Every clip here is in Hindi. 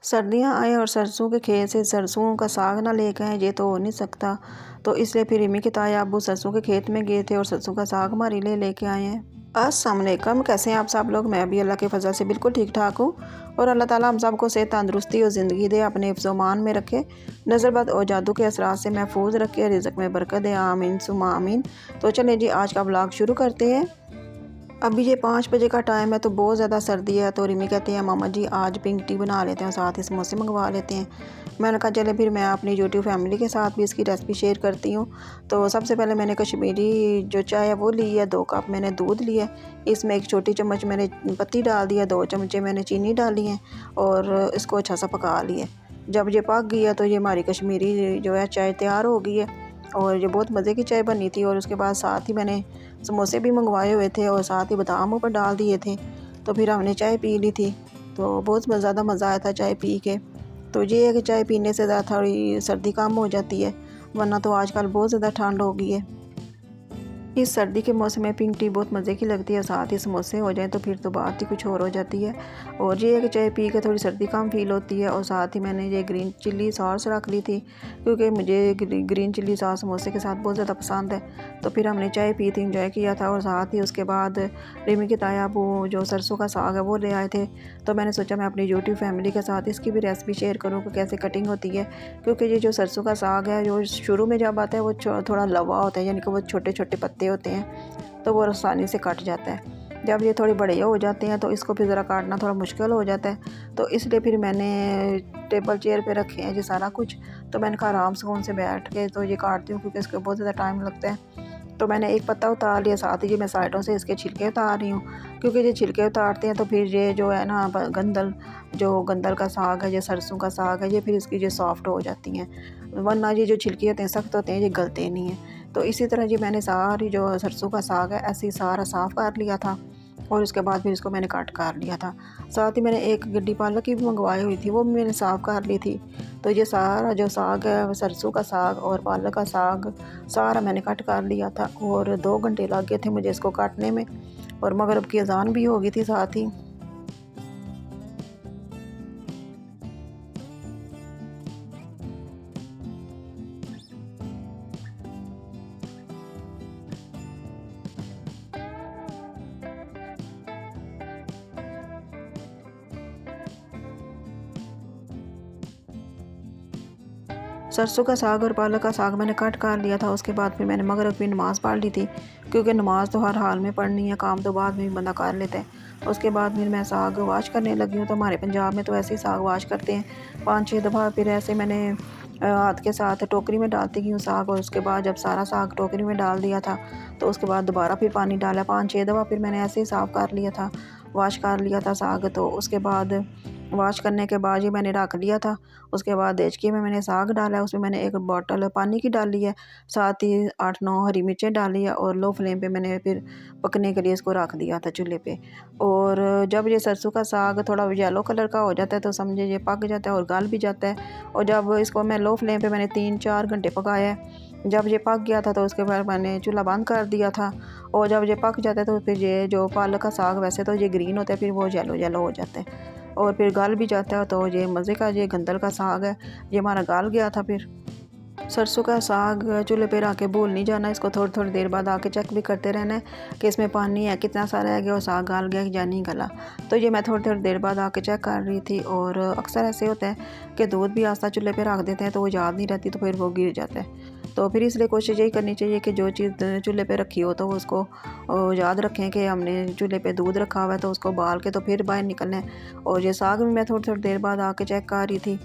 सर्दियाँ आए और सरसों के खेत से सरसों का साग ना लेके आए, ये तो हो नहीं सकता। तो इसलिए फिर रिमी के ताया अब्बू सरसों के खेत में गए थे और सरसों का साग हमारे लिए लेके आए हैं। अस्सलाम वालेकुम, कैसे हैं आप सब लोग। मैं भी अल्लाह के फजल से बिल्कुल ठीक ठाक हूँ और अल्लाह ताला हम सबको सेहत तंदुरुस्ती और ज़िंदगी दे, अपने हिफ्ज़-ओ-मान में रखे, नज़रबद और जादू के असरात से महफूज रखे, रिज़्क में बरकत दे, आमीन सुम्मा आमीन। तो चलिए जी, आज का व्लॉग शुरू करते हैं। अभी ये 5 बजे का टाइम है तो बहुत ज़्यादा सर्दी है। तो रिमी कहते हैं मामा जी आज पिंक टी बना लेते हैं, साथ ही समोसे मंगवा लेते हैं। मैंने कहा चले फिर मैं अपनी यूट्यूब फैमिली के साथ भी इसकी रेसिपी शेयर करती हूँ। तो सबसे पहले मैंने कश्मीरी जो चाय है वो ली है, 2 कप मैंने दूध लिया है, इसमें 1 छोटी चम्मच मैंने पत्ती डाल दी है, 2 चमचे मैंने चीनी डाली है और इसको अच्छा सा पका लिया। जब ये पक गई है तो ये हमारी कश्मीरी जो है चाय तैयार हो गई है और ये बहुत मज़े की चाय बनी थी। और उसके बाद साथ ही मैंने समोसे भी मंगवाए हुए थे और साथ ही बादाम ऊपर डाल दिए थे। तो फिर हमने चाय पी ली थी, तो बहुत ज़्यादा मज़ा आया था चाय पी के। तो ये है कि चाय पीने से ज़्यादा थोड़ी सर्दी कम हो जाती है, वरना तो आजकल बहुत ज़्यादा ठंड हो गई है। इस सर्दी के मौसम में पिंक टी बहुत मज़े की लगती है, साथ ही समोसे हो जाएं तो फिर तो बात ही कुछ और हो जाती है। और ये है कि चाय पी के थोड़ी सर्दी कम फील होती है। और साथ ही मैंने ये ग्रीन चिल्ली सॉस रख ली थी, क्योंकि मुझे ग्रीन चिल्ली सॉस समोसे के साथ बहुत ज़्यादा पसंद है। तो फिर हमने चाय पी थी, इंजॉय किया था। और साथ ही उसके बाद रिमी के ताया वो जो सरसों का साग है वो ले आए थे। तो मैंने सोचा मैं अपनी यूट्यूब फैमिली के साथ इसकी भी रेसिपी शेयर करूँ कि कैसे कटिंग होती है, क्योंकि ये जो सरसों का साग है जो शुरू में जब आता है वो थोड़ा लवा होता है, यानी कि वो छोटे छोटे पत्ते होते हैं, तो वो आसानी से कट जाता है। जब ये थोड़े बड़े हो जाते हैं तो इसको फिर ज़रा काटना थोड़ा मुश्किल हो जाता है। तो इसलिए फिर मैंने टेबल चेयर पे रखे हैं ये सारा कुछ। तो मैंने कहा आराम सुकून से बैठ के तो ये काटती हूँ, क्योंकि इसको बहुत ज़्यादा टाइम लगता है। तो मैंने एक पत्ता उतार लिया, साथ ही मैं साइडों से इसके छिलके उतार रही हूँ, क्योंकि ये छिलके उतारते हैं तो फिर ये जो है ना गंदल का साग है, ये सरसों का साग है, ये फिर इसकी जो सॉफ्ट हो जाती हैं, वरना ये जो छिलके होते हैं सख्त होते हैं, ये गलते नहीं हैं। तो इसी तरह जी मैंने सारी जो सरसों का साग है ऐसे ही सारा साफ़ कर लिया था और उसके बाद फिर इसको मैंने कट कर लिया था। साथ ही मैंने एक गड्डी पालक की भी मंगवाई हुई थी, वो भी मैंने साफ़ कर ली थी। तो ये सारा जो साग है, सरसों का साग और पालक का साग, सारा मैंने कट कर लिया था और 2 घंटे लग गए थे मुझे इसको काटने में। और मगरिब की अज़ान भी हो गई थी साथ ही। सरसों का साग और पालक का साग मैंने कट कर लिया था। उसके बाद फिर मैंने मगरिब की नमाज़ पढ़ ली थी, क्योंकि नमाज़ तो हर हाल में पढ़नी है, काम तो बाद में भी बंदा कर लेता है। उसके बाद फिर मैं साग वाश करने लगी हूँ। तो हमारे पंजाब में तो ऐसे ही साग वाश करते हैं 5-6 दफ़ा। फिर ऐसे मैंने हाथ के साथ टोकरी में डालती गई हूँ साग, और उसके बाद जब सारा साग टोकरी में डाल दिया था तो उसके बाद दोबारा फिर पानी डाला 5-6 दफ़ा। फिर मैंने ऐसे ही साफ़ कर लिया था, वाश कर लिया था साग। तो उसके बाद वॉश करने के बाद ये मैंने रख लिया था। उसके बाद देचकी में मैंने साग डाला है, उसमें मैंने 1 बॉटल पानी की डाली है, साथ ही 8-9 हरी मिर्चें डाली है और लो फ्लेम पे मैंने फिर पकने के लिए इसको रख दिया था चूल्हे पे। और जब ये सरसों का साग थोड़ा येलो कलर का हो जाता है तो समझे ये पक जाता है और गल भी जाता है। और जब इसको मैं लो फ्लेम पे मैंने 3-4 घंटे पकाया है। जब ये पक गया था तो उसके बाद मैंने चूल्हा बंद कर दिया था। और जब ये पक जाता है तो फिर ये जो पालक का साग वैसे तो ये ग्रीन होता है, फिर वो येलो येलो हो जाता है और फिर गल भी जाता है। तो ये मज़े का ये गंदल का साग है, ये हमारा गल गया था। फिर सरसों का साग चूल्हे पे रख के भूल नहीं जाना, इसको थोड़ी थोड़ी देर बाद आके चेक भी करते रहना है कि इसमें पानी है कितना सारा है, गया और साग गल गया या नहीं गला। तो ये मैं थोड़ी थोड़ी देर बाद आके चेक कर रही थी। और अक्सर ऐसे होता है कि दूध भी आस्ता चूल्हे पे रख देते हैं तो वो याद नहीं रहती, तो फिर वो गिर जाता है। तो फिर इसलिए कोशिश यही करनी चाहिए कि जो चीज़ चूल्हे पे रखी हो तो वो उसको याद रखें कि हमने चूल्हे पे दूध रखा हुआ है, तो उसको उबाल के तो फिर बाहर निकलना है। और ये साग भी मैं थोड़ी थोड़ी देर बाद आके चेक कर रही थी।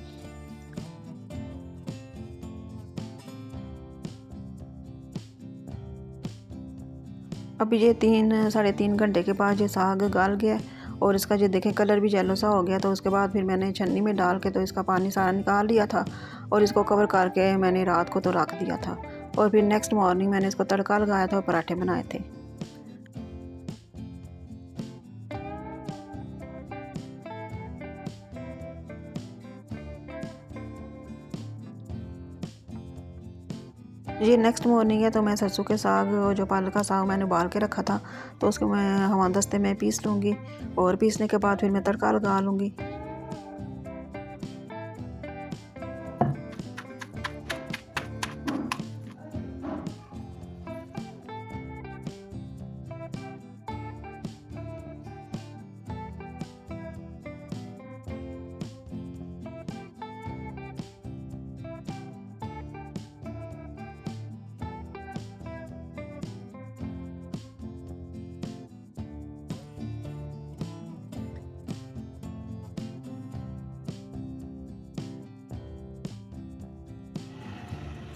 अभी ये 3 साढ़े 3 घंटे के बाद ये साग गल गया है और इसका ये देखें कलर भी येलो सा हो गया। तो उसके बाद फिर मैंने छन्नी में डाल के तो इसका पानी सारा निकाल लिया था और इसको कवर करके मैंने रात को तो रख दिया था। और फिर नेक्स्ट मॉर्निंग मैंने इसको तड़का लगाया था और पराठे बनाए थे। ये नेक्स्ट मॉर्निंग है तो मैं सरसों के साग और जो पालक का साग मैंने उबाल के रखा था तो उसको मैं हमामदस्ते में पीस लूँगी और पीसने के बाद फिर मैं तड़का लगा लूँगी।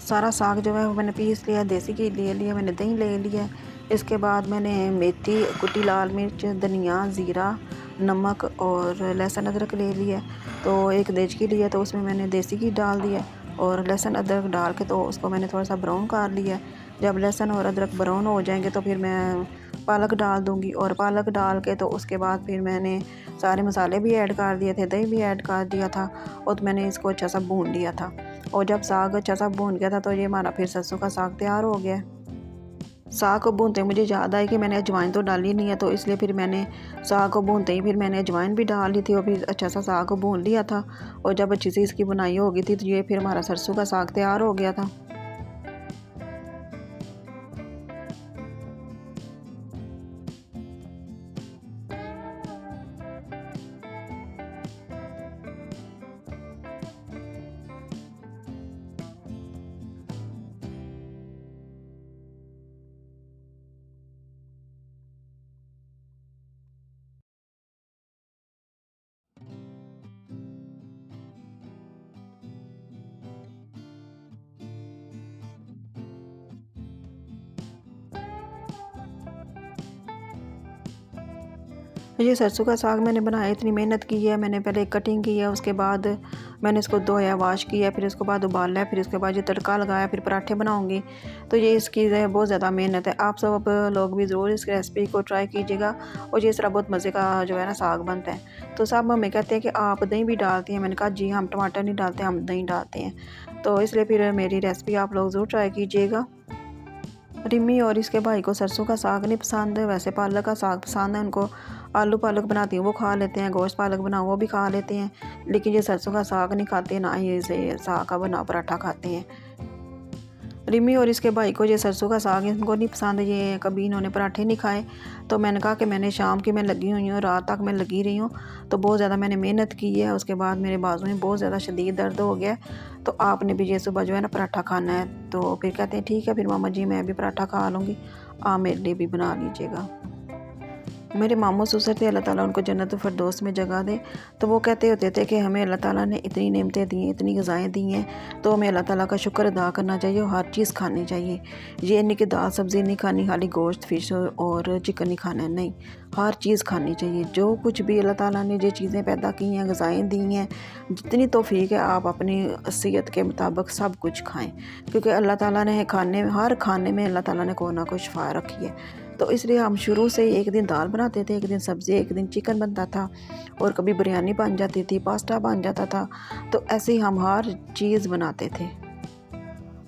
सारा साग जो है वो मैंने पीस लिया, देसी घी ले लिया, मैंने दही ले लिया। इसके बाद मैंने मेथी, कुटी लाल मिर्च, धनिया, ज़ीरा, नमक और लहसुन अदरक ले लिया। तो एक देचकी लिया तो उसमें मैंने देसी घी डाल दिया और लहसुन अदरक डाल के तो उसको मैंने थोड़ा सा ब्राउन कर लिया। जब लहसुन और अदरक ब्राउन हो जाएंगे तो फिर मैं पालक डाल दूँगी और पालक डाल के तो उसके बाद फिर मैंने सारे मसाले भी ऐड कर दिए थे, दही भी ऐड कर दिया था और तो मैंने इसको अच्छा सा भून लिया था। और जब साग अच्छा सा भून गया था तो ये हमारा फिर सरसों का साग तैयार हो गया। साग को भूनते मुझे याद आई कि मैंने अजवाइन तो डाली नहीं है, तो इसलिए फिर मैंने साग को भूनते ही फिर मैंने अजवाइन भी डाल ली थी और फिर अच्छा सा साग को भून लिया था। और जब अच्छी सी इसकी बुनाई हो गई थी तो ये फिर हमारा सरसों का साग तैयार हो गया था। ये सरसों का साग मैंने बनाया, इतनी मेहनत की है। मैंने पहले कटिंग की है, उसके बाद मैंने इसको धोया, वाश किया, फिर उसके बाद उबाला, फिर उसके बाद ये तड़का लगाया, फिर पराठे बनाऊंगी। तो ये इसकी जो है बहुत ज़्यादा मेहनत है। आप सब लोग भी ज़रूर इस रेसिपी को ट्राई कीजिएगा और ये इस तरह बहुत मज़े का जो है ना साग बनता है। तो सब मम्मी कहते हैं कि आप दही भी डालती हैं। मैंने कहा जी हम टमाटर नहीं डालते, हम दही डालते हैं। तो इसलिए फिर मेरी रेसिपी आप लोग ज़रूर ट्राई कीजिएगा। रिमी और इसके भाई को सरसों का साग नहीं पसंद है, वैसे पालक का साग पसंद है उनको। आलू पालक बनाती हूँ वो खा लेते हैं, गोश्त पालक बनाओ वो भी खा लेते हैं, लेकिन ये सरसों का साग नहीं खाते, ना ही इसे साग का बना पराठा खाते हैं। रिमी और इसके भाई को ये सरसों का साग इनको नहीं पसंद, ये कभी इन्होंने पराठे नहीं खाए। तो मैंने कहा कि मैंने शाम की मैं लगी हुई हूँ, रात तक मैं लगी रही हूँ, तो बहुत ज़्यादा मैंने मेहनत की है। उसके बाद मेरे बाजू में बहुत ज़्यादा शदीद दर्द हो गया, तो आपने भी ये सुबह जो है ना पराठा खाना है। तो फिर कहते हैं ठीक है फिर मामा जी मैं भी पराठा खा लूँगी, आप मेरे लिए भी बना लीजिएगा। मेरे मामू ससुर थे, अल्लाह ताला उनको जन्नत फ़िरदौस में जगह दे। तो वो कहते होते थे कि हमें अल्लाह ताला ने इतनी नेमतें दी हैं, इतनी ग़िज़ाएँ दी हैं, तो हमें अल्लाह ताला का शुक्र अदा करना चाहिए और हर चीज़ खानी चाहिए। ये नहीं कि दाल सब्ज़ी नहीं खानी, खाली गोश्त फ़िश और चिकन नहीं खाना है, नहीं, हर चीज़ खानी चाहिए। जो कुछ भी अल्लाह ताला ने जो चीज़ें पैदा की हैं, ग़िज़ाएँ दी हैं, जितनी तौफ़ीक है आप अपनी हैसियत के मुताबिक सब कुछ खाएँ, क्योंकि अल्लाह ताला ने खाने में, हर खाने में अल्लाह ताला ने कोई ना कोई शिफ़ा रखी है। तो इसलिए हम शुरू से ही एक दिन दाल बनाते थे, एक दिन सब्ज़ी, एक दिन चिकन बनता था और कभी बिरयानी बन जाती थी, पास्ता बन जाता था। तो ऐसे ही हम हर चीज़ बनाते थे।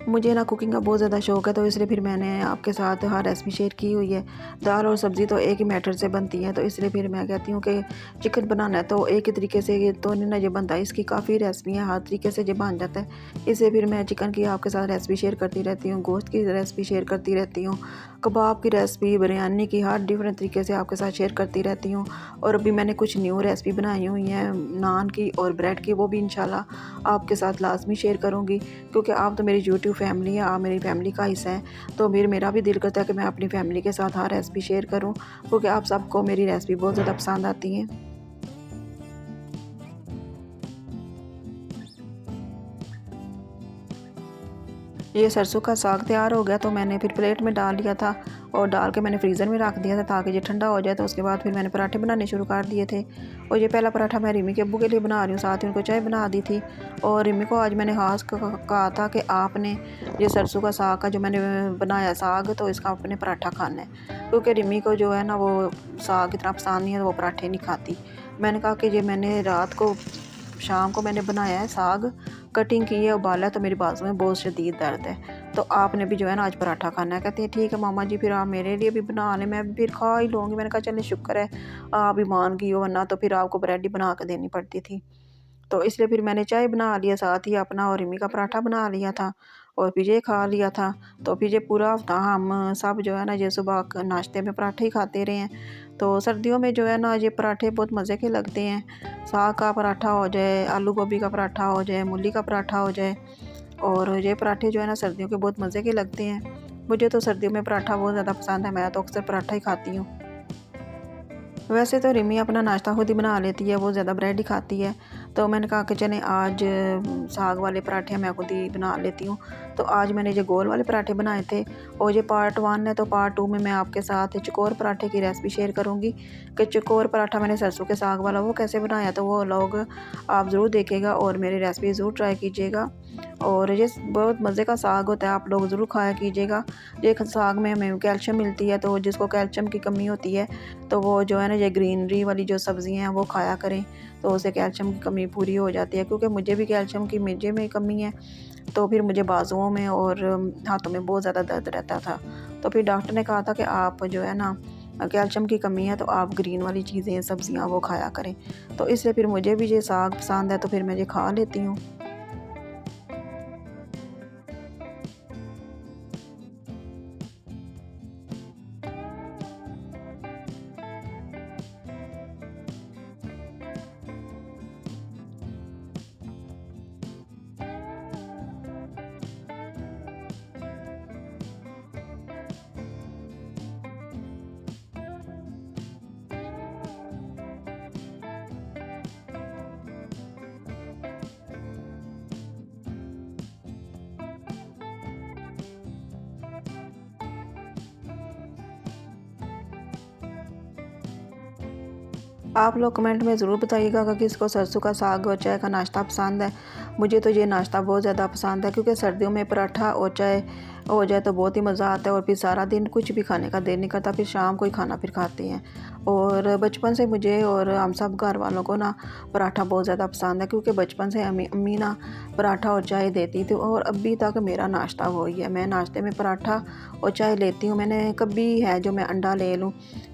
मुझे ना कुकिंग का बहुत ज़्यादा शौक़ है, तो इसलिए फिर मैंने आपके साथ हर रेसिपी शेयर की हुई है। दाल और सब्ज़ी तो एक ही मैटर से बनती है, तो इसलिए फिर मैं कहती हूँ कि चिकन बनाना है तो एक ही तरीके से ये तो नहीं ना ये बनता है, इसकी काफ़ी रेसिपियाँ हर तरीके से ये बन जाता है। इसलिए फिर मैं चिकन की आपके साथ रेसिपी शेयर करती रहती हूँ, गोश्त की रेसिपी शेयर करती रहती हूँ, कबाब की रेसिपी, बिरयानी की, हर डिफरेंट तरीके से आपके साथ शेयर करती रहती हूँ। और अभी मैंने कुछ न्यू रेसिपी बनाई हुई हैं नान की और ब्रेड की, वो भी इंशाल्लाह आपके साथ लाजमी शेयर करूँगी, क्योंकि आप तो मेरी यूट्यूब फैमिली है, आप मेरी फैमिली का हिस्सा हैं। तो फिर मेरा भी दिल करता है कि मैं अपनी फैमिली के साथ हर रेसिपी शेयर करूँ, क्योंकि आप सबको मेरी रेसिपी बहुत ज़्यादा पसंद आती हैं। ये सरसों का साग तैयार हो गया, तो मैंने फिर प्लेट में डाल लिया था और डाल के मैंने फ्रीज़र में रख दिया था ताकि ये ठंडा हो जाए। तो उसके बाद फिर मैंने पराठे बनाने शुरू कर दिए थे और ये पहला पराठा मैं रिमी के अब्बू के लिए बना रही हूँ, साथ ही उनको चाय बना दी थी। और रिमी को आज मैंने खास कहा था कि आपने ये सरसों का साग का जो मैंने बनाया साग, तो इसका आपने पराठा खाना है, क्योंकि रिमी को जो है ना वो साग इतना पसंद नहीं है, तो वो पराठे नहीं खाती। मैंने कहा कि ये मैंने रात को, शाम को मैंने बनाया है साग, कटिंग की है, उबाला है, तो मेरी बाजू में बहुत शदीद दर्द है, तो आपने भी जो है ना आज पराठा खाना है। कहते हैं ठीक है मामा जी फिर आप मेरे लिए भी बना लें, मैं भी फिर खा ही लूँगी। मैंने कहा चलिए शुक्र है आप भी मान गई हो, वरना तो फिर आपको ब्रेड ही बना के देनी पड़ती थी। तो इसलिए फिर मैंने चाय बना लिया, साथ ही अपना और रिमी का पराठा बना लिया था और फिर ये खा लिया था। तो फिर ये पूरा हफ्ता हम सब जो है ना ये सुबह नाश्ते में पराठे ही खाते रहे हैं। तो सर्दियों में जो है ना ये पराठे बहुत मज़े के लगते हैं। साग का पराठा हो जाए, आलू गोभी का पराठा हो जाए, मूली का पराठा हो जाए, और ये पराठे जो है ना सर्दियों के बहुत मज़े के लगते हैं। मुझे तो सर्दियों में पराठा बहुत ज़्यादा पसंद है, मैं तो अक्सर पराठा ही खाती हूँ। वैसे तो रिमी अपना नाश्ता खुद ही बना लेती है, वो ज़्यादा ब्रेड ही खाती है। तो मैंने कहा कि चलें आज साग वाले पराठे मैं खुद ही बना लेती हूँ। तो आज मैंने जो गोल वाले पराठे बनाए थे और ये पार्ट 1 है, तो पार्ट 2 में मैं आपके साथ चकोर पराठे की रेसिपी शेयर करूँगी कि चकोर पराठा मैंने सरसों के साग वाला वो कैसे बनाया। तो वो लोग आप ज़रूर देखिएगा और मेरी रेसिपी ज़रूर ट्राई कीजिएगा। और ये बहुत मज़े का साग होता है, आप लोग ज़रूर खाया कीजिएगा। ये साग में हमें कैल्शियम मिलती है, तो जिसको कैल्शियम की कमी होती है तो वो जो है ना ये ग्रीनरी वाली जो सब्ज़ियाँ हैं वो खाया करें, तो उससे कैल्शियम की कमी पूरी हो जाती है। क्योंकि मुझे भी कैल्शियम की मुझे में कमी है, तो फिर मुझे बाजुओं में और हाथों में बहुत ज़्यादा दर्द रहता था। तो फिर डॉक्टर ने कहा था कि आप जो है ना कैल्शियम की कमी है तो आप ग्रीन वाली चीज़ें सब्ज़ियाँ वो खाया करें। तो इसलिए फिर मुझे भी ये साग पसंद है, तो फिर मैं ये खा लेती हूँ। आप लोग कमेंट में ज़रूर बताइएगा कि किसको सरसों का साग और चाय का नाश्ता पसंद है। मुझे तो ये नाश्ता बहुत ज़्यादा पसंद है, क्योंकि सर्दियों में पराठा और चाय हो जाए तो बहुत ही मज़ा आता है और फिर सारा दिन कुछ भी खाने का दिल नहीं करता, फिर शाम को ही खाना फिर खाते हैं। और बचपन से मुझे और हम सब घर वालों को ना पराठा बहुत ज़्यादा पसंद है, क्योंकि बचपन से अम्मी अम्मी ना पराठा और चाय देती थी और अभी तक मेरा नाश्ता वही है। मैं नाश्ते में पराठा और चाय लेती हूँ। मैंने कभी है जो मैं अंडा ले लूँ,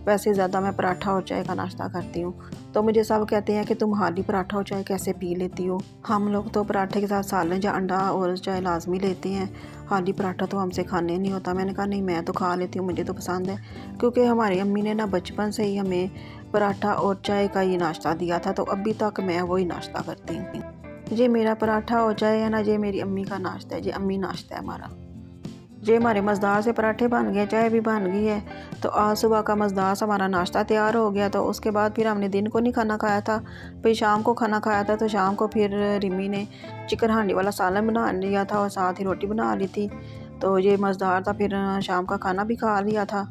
वैसे ज़्यादा मैं पराठा और चाय का नाश्ता करती हूँ। तो मुझे सब कहते हैं कि तुम हाली पराठा और चाय कैसे पी लेती हो। हम लोग तो पराठे के साथ सालन या अंडा और चाय लाजमी लेते हैं, हाली पराठा तो हमसे खाने नहीं होता। मैंने कहा नहीं, मैं तो खा लेती हूँ, मुझे तो पसंद है, क्योंकि हमारी अम्मी ने ना बचपन से ही हमें पराठा और चाय का ही नाश्ता दिया था, तो अभी तक मैं वही नाश्ता करती हूँ। ये मेरा पराठा और चाय है ना, ये मेरी अम्मी का नाश्ता है, ये अम्मी नाश्ता है हमारा। ये हमारे मज़ेदार से पराठे बन गए, चाय भी बन गई है। तो आज सुबह का मज़ेदार सा हमारा नाश्ता तैयार हो गया। तो उसके बाद फिर हमने दिन को नहीं खाना खाया था, फिर शाम को खाना खाया था। तो शाम को फिर रिमी ने चिकन हांडी वाला सालन बना लिया था और साथ ही रोटी बना ली थी। तो ये मज़ेदार था, फिर शाम का खाना भी खा लिया था।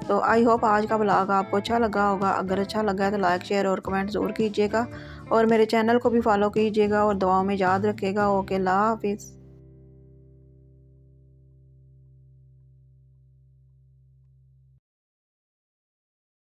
तो आई होप आज का व्लॉग आपको अच्छा लगा होगा। अगर अच्छा लगा है तो लाइक शेयर और कमेंट ज़रूर कीजिएगा और मेरे चैनल को भी फॉलो कीजिएगा और दुआओं में याद रखिएगा। ओके, अल्लाह हाफिज़।